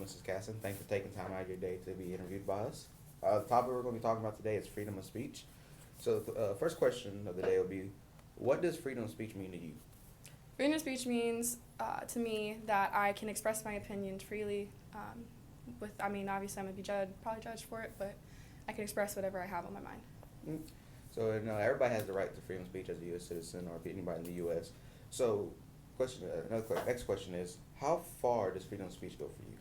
Mrs. Casson. Thanks for taking time out of your day to be interviewed by us. The topic we're going to be talking about today is freedom of speech. So, the first question of the day will be, what does freedom of speech mean to you? Freedom of speech means to me that I can express my opinions freely. Obviously, I'm gonna be probably judged for it, but I can express whatever I have on my mind. Mm. So, everybody has the right to freedom of speech as a U.S. citizen or anybody in the U.S. So, next question is, how far does freedom of speech go for you?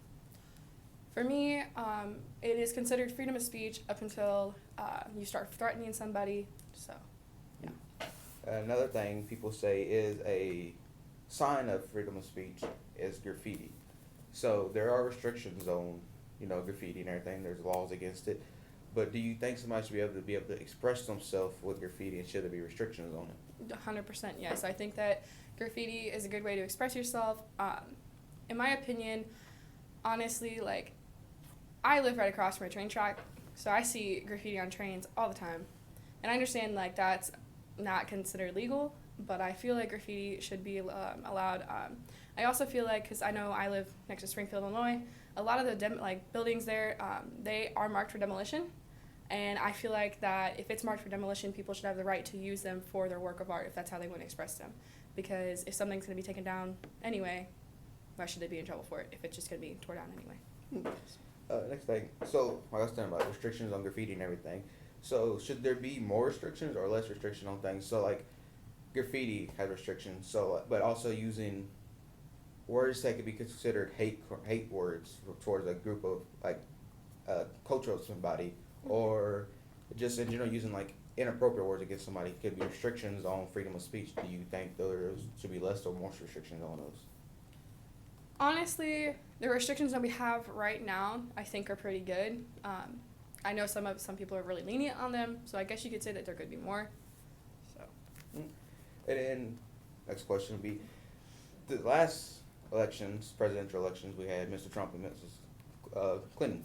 For me, it is considered freedom of speech up until you start threatening somebody. So, yeah. Another thing people say is a sign of freedom of speech is graffiti. So there are restrictions on, graffiti and everything. There's laws against it. But do you think somebody should be able to express themselves with graffiti, and should there be restrictions on it? 100% yes. I think that graffiti is a good way to express yourself. In my opinion, honestly, like, I live right across from a train track, so I see graffiti on trains all the time. And I understand, like, that's not considered legal, but I feel like graffiti should be allowed. I also feel like, because I know I live next to Springfield, Illinois, a lot of the buildings there, they are marked for demolition, and I feel like that if it's marked for demolition, people should have the right to use them for their work of art if that's how they want to express them. Because if something's going to be taken down anyway, why should they be in trouble for it if it's just going to be torn down anyway? Next thing, so like I was talking about restrictions on graffiti and everything. So should there be more restrictions or less restriction on things? So like graffiti has restrictions. So but also using words that could be considered hate words towards a group of culture of somebody, or just in general using like inappropriate words against somebody could be restrictions on freedom of speech. Do you think there should be less or more restrictions on those? Honestly, the restrictions that we have right now, I think, are pretty good. I know some people are really lenient on them, so I guess you could say that there could be more. So. And then next question would be, the last elections, presidential elections, we had Mr. Trump and Mrs. Clinton.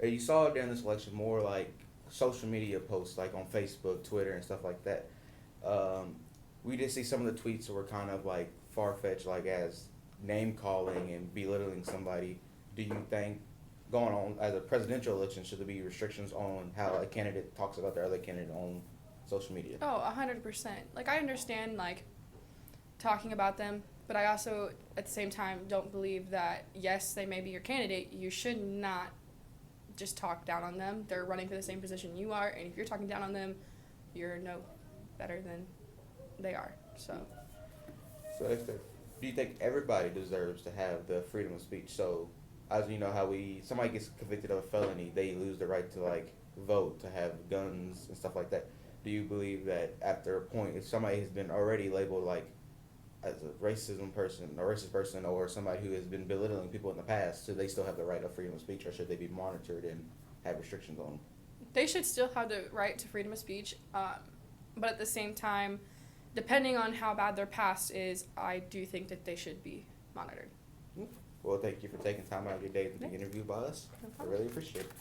You saw during this election more like social media posts, like on Facebook, Twitter, and stuff like that. We did see some of the tweets that were kind of like far-fetched, like as name calling and belittling somebody. Do you think going on as a presidential election should there be restrictions on how a candidate talks about their other candidate on social media? Oh, 100%. Like, I understand, like, talking about them, but I also, at the same time, don't believe that, yes, they may be your candidate, you should not just talk down on them. They're running for the same position you are, and if you're talking down on them, you're no better than they are. So Do you think everybody deserves to have the freedom of speech? So, as you know, how somebody gets convicted of a felony, they lose the right to like vote, to have guns and stuff like that. Do you believe that after a point, if somebody has been already labeled like as a racist person, or somebody who has been belittling people in the past, should they still have the right of freedom of speech, or should they be monitored and have restrictions on them? they should still have the right to freedom of speech, but at the same time, depending on how bad their past is, I do think that they should be monitored. Well, thank you for taking time out of your day to be interviewed by us. No I problem. really appreciate it.